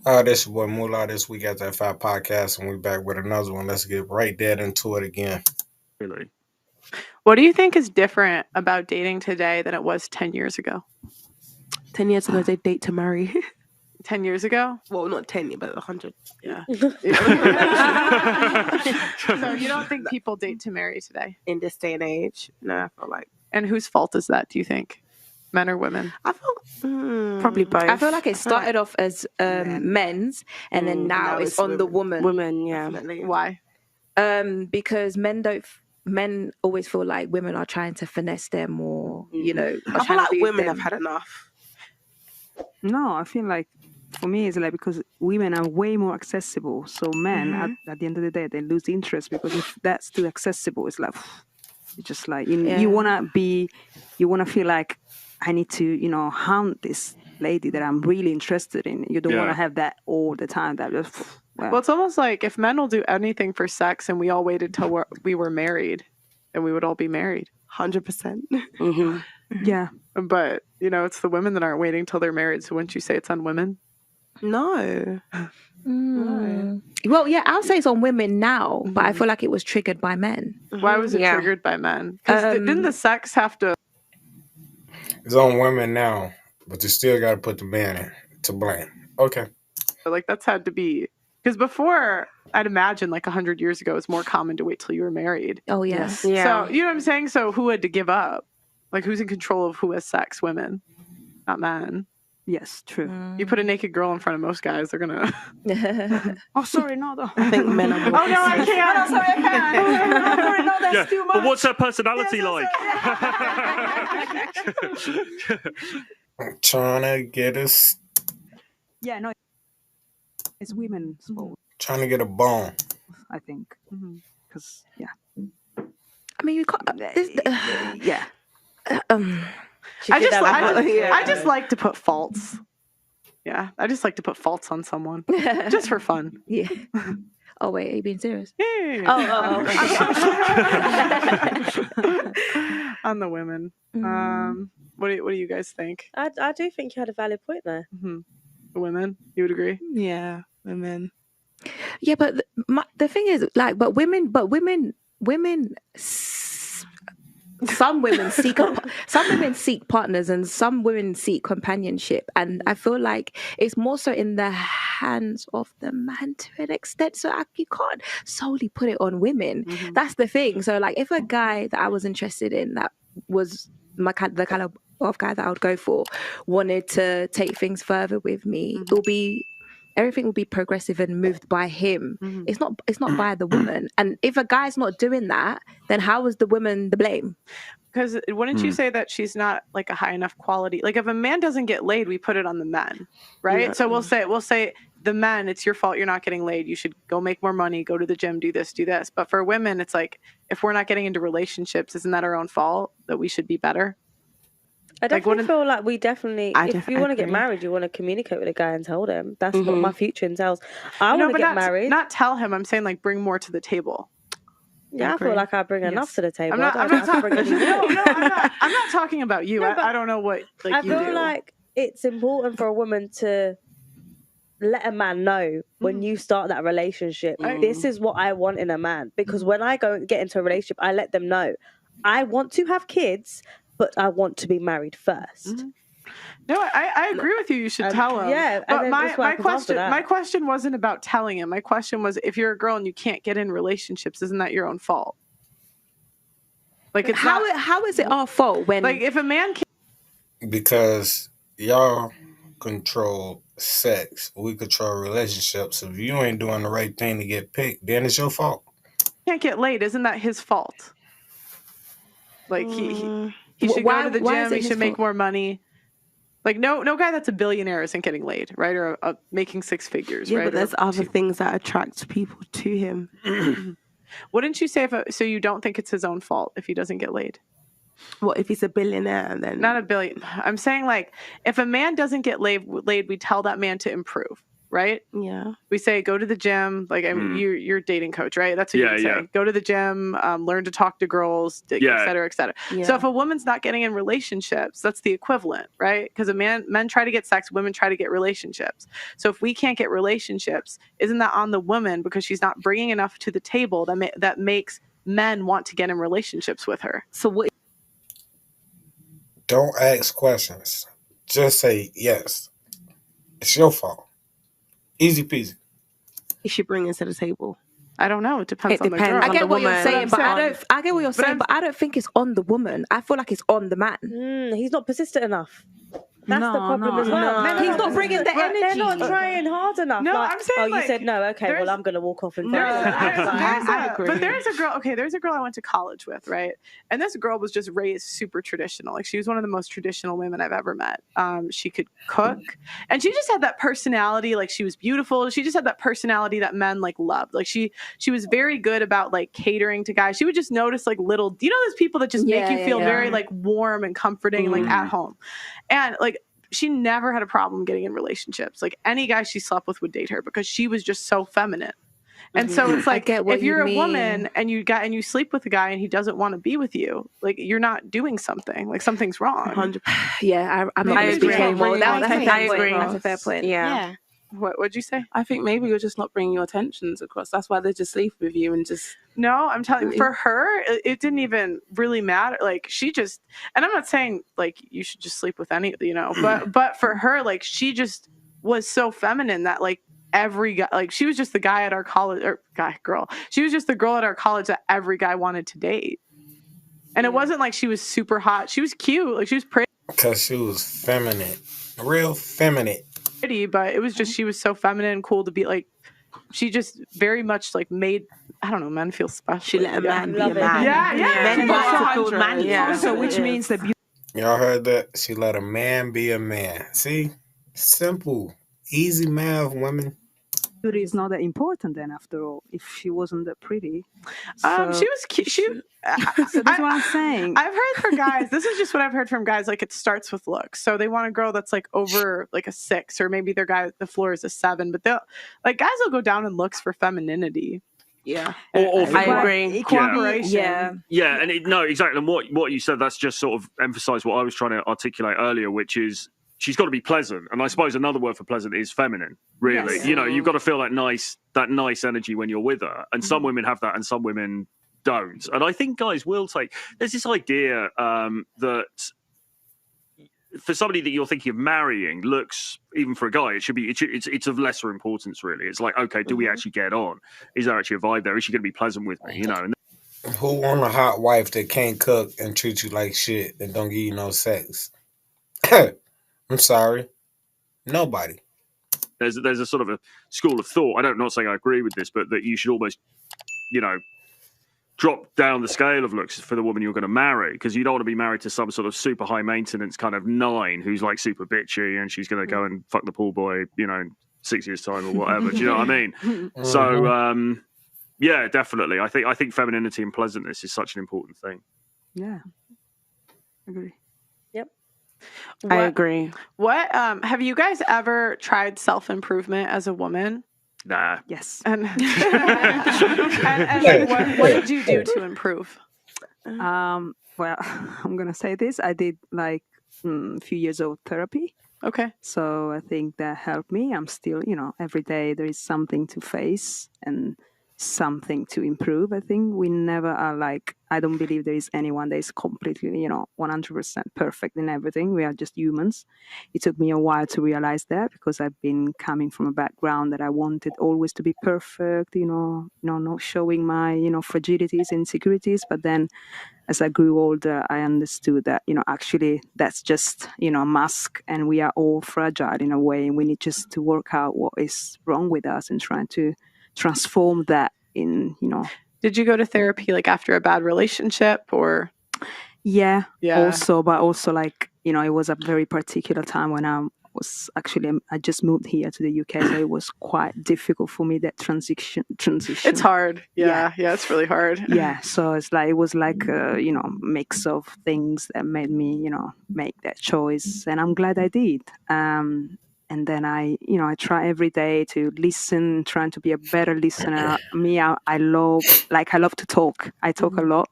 This your boy Moolah. This week at that Five Podcast, and we back with another one. Let's get right dead into it again. Really? What do you think is different about dating today than it was 10 years ago? 10 years ago, they date to marry. 10 years ago? Well, not 10, but 100. Yeah. So you don't think people date to marry today? In this day and age, no, I feel like. And whose fault is that, do you think? Men or women? I feel probably both. I feel like it started off as men's, and then now it's on the woman. Women, yeah. Definitely. Why? Because men always feel like women are trying to finesse them, or I feel like women have had enough. No, I feel like for me it's like because women are way more accessible. So men at the end of the day they lose interest because if that's too accessible, it's like it's just like you wanna feel like I need to hound this lady that I'm really interested in. You don't want to have that all the time. That just well, it's almost like if men will do anything for sex, and we all waited till we were married, then we would all be married. 100%. Yeah. But it's the women that aren't waiting till they're married. So wouldn't you say it's on women? No. No. Well, yeah, I'll say it's on women now, but I feel like it was triggered by men. Why was it triggered by men? Because didn't the sex have to? It's on women now, but you still got to put the man to blame. Okay. Like that's had to be because before I'd imagine like 100 years ago, it's more common to wait till you were married. Oh yes. Yeah. So you know what I'm saying? So who had to give up? Like who's in control of who has sex? Women, not men. Yes, true. You put a naked girl in front of most guys, they're gonna. Oh, sorry, no. I think men are more. Oh no, I can't. Oh, sorry, I can't. Sorry, no, that's too much. But what's her personality like? I'm trying to get us. Yeah, no. It's women's fault, Trying to get a bone. I think. Because I mean, you can't. yeah. I just like to put faults. Yeah, I just like to put faults on someone, just for fun. Yeah. Oh wait, are you being serious? Yeah. Oh. On the women. What do you guys think? I do think you had a valid point there. The women, you would agree? Yeah, women. Yeah, but the thing is, like, but women. Some women seek partners, and some women seek companionship, and I feel like it's more so in the hands of the man to an extent. So you can't solely put it on women. That's the thing. So like, if a guy that I was interested in, that was the kind of guy that I would go for, wanted to take things further with me, everything will be progressive and moved by him. It's not by the woman. And if a guy's not doing that, then how is the woman the blame? Because wouldn't you say that she's not like a high enough quality? Like if a man doesn't get laid, we put it on the men, right? So we'll say the men, it's your fault you're not getting laid. You should go make more money, go to the gym, do this, do this. But for women, it's like if we're not getting into relationships, isn't that our own fault that we should be better? I definitely feel like we definitely, if you want to get married, you want to communicate with a guy and tell them. That's what my future entails. I want to get married. Not tell him. I'm saying like bring more to the table. Yeah, I feel like I bring enough to the table. I'm not talking about you. I don't know what I feel like it's important for a woman to let a man know when you start that relationship, this is what I want in a man. Because when I go and get into a relationship, I let them know I want to have kids, but I want to be married first. No, I agree with you. You should tell him. Yeah, but my question wasn't about telling him. My question was, if you're a girl and you can't get in relationships, isn't that your own fault? Like, it's how is it our fault when like if a man can't... Because y'all control sex, we control relationships. If you ain't doing the right thing to get picked, then it's your fault. Can't get laid, isn't that his fault? Like he should go to the gym. He should make more money. Like no guy that's a billionaire isn't getting laid, right? Or making six figures, right? Yeah, but there's other things that attract people to him. Wouldn't you say so you don't think it's his own fault if he doesn't get laid? Well, if he's a billionaire, then not a billion. I'm saying like if a man doesn't get laid, we tell that man to improve, right? Yeah. We say go to the gym. Like, I mean, you're a dating coach, right? That's what you would say. Go to the gym, learn to talk to girls, et cetera, et cetera. Yeah. So if a woman's not getting in relationships, that's the equivalent, right? Because men try to get sex, women try to get relationships. So if we can't get relationships, isn't that on the woman because she's not bringing enough to the table that makes men want to get in relationships with her? So what? Don't ask questions. Just say yes. It's your fault. Easy peasy. Is she bringing to the table? I don't know. It depends on the depends girl. I on get the what you're woman. saying, but I'm I get what you're saying, but I don't think it's on the woman. I feel like it's on the man. He's not persistent enough. That's the problem as well. no. He's not bringing the energy. They're not trying hard enough. No, like, I'm saying, you said no. Okay, well, I'm going to walk off and No, I agree. but there's a girl. Okay, there's a girl I went to college with, right? And this girl was just raised super traditional. Like, she was one of the most traditional women I've ever met. She could cook, and she just had that personality. Like, she was beautiful. She just had that personality that men like loved. Like, she was very good about like catering to guys. She would just notice like little, those people that just make you feel very like warm and comforting, like at home, and like. She never had a problem getting in relationships. Like, any guy she slept with would date her because she was just so feminine. And so it's like, if you're a woman and you sleep with a guy and he doesn't want to be with you, like, you're not doing something. Like, something's wrong. 100%. Yeah, I'm not I going to speak agree. anymore. That's a fair point. agree. That's a fair point. Yeah. What'd you say? I think maybe you're just not bringing your attentions across. That's why they just sleep with you and just. No, I'm telling you, for her, it didn't even really matter. Like, she just, and I'm not saying like you should just sleep with any, but for her, like, she just was so feminine that like every guy, like, she was just the guy at our college, or girl. She was just the girl at our college that every guy wanted to date. And it wasn't like she was super hot. She was cute. Like, she was pretty. Because she was feminine. Real feminine. But it was just, she was so feminine and cool to be like, she just very much like made, I don't know, men feel special. She let a man be a Love it. man. Yeah. Men want to feel manly. Yeah. So which means that Y'all heard that? She let a man be a man. See? Simple. Easy math, women. beauty is not that important then after all, if she wasn't that pretty. She was cute. So that's what I'm saying. I've heard for guys, this is just what I've heard from guys, like, it starts with looks. So they want a girl that's like over like a 6, or maybe their guy, the floor is a 7, but they'll, like, guys will go down in looks for femininity. Yeah. Or for I agree. Cooperation. Yeah, and no, exactly. And what you said, that's just sort of emphasised what I was trying to articulate earlier, which is she's got to be pleasant. And I suppose another word for pleasant is feminine, really. Yes. You know, you've got to feel that nice energy when you're with her. And some women have that and some women don't. And I think guys will take, there's this idea that for somebody that you're thinking of marrying, looks, even for a guy, it's of lesser importance, really. It's like, okay, do we actually get on? Is there actually a vibe there? Is she going to be pleasant with me? You know? Who want a hot wife that can't cook and treat you like shit and don't give you no sex? I'm sorry. Nobody. There's a sort of a school of thought. I'm not saying I agree with this, but that you should almost, you know, drop down the scale of looks for the woman you're going to marry, because you don't want to be married to some sort of super high maintenance kind of 9 who's like super bitchy and she's going to go and fuck the pool boy, you know, in 6 years' time or whatever. Do you know what I mean? Mm-hmm. So, yeah, definitely. I think femininity and pleasantness is such an important thing. Yeah. Agree. I agree. What have you guys ever tried self-improvement as a woman? Nah. Yes. And, like, what did you do to improve? Well, I'm gonna say this. I did like a few years of therapy. Okay. So I think that helped me. I'm still, you know, every day there is something to face and something to improve. I think we never are like, I don't believe there is anyone that is completely, you know, 100% perfect in everything. We are just humans. It took me a while to realize that, because I've been coming from a background that I wanted always to be perfect, you know, not showing my, you know, fragilities, insecurities. But then as I grew older, I understood that, you know, actually that's just, you know, a mask, and we are all fragile in a way. And we need just to work out what is wrong with us and trying to transform that in, you know. Did you go to therapy like after a bad relationship, or? Yeah. Yeah. Also like, you know, it was a very particular time when I just moved here to the UK, so it was quite difficult for me, that transition. It's hard. Yeah, it's really hard. Yeah, so it was like a, you know, mix of things that made me, you know, make that choice, and I'm glad I did. And then I try every day to listen, trying to be a better listener. I love to talk. I talk a lot.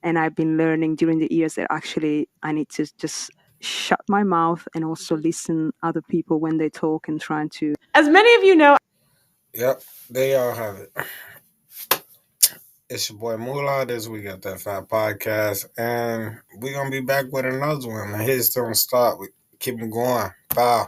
And I've been learning during the years that actually I need to just shut my mouth and also listen other people when they talk and trying to. As many of you know. Yep, they all have it. It's your boy Moolah. This week at That Fat Podcast. And we're going to be back with another one. The hits don't stop. We keep them going. Bye.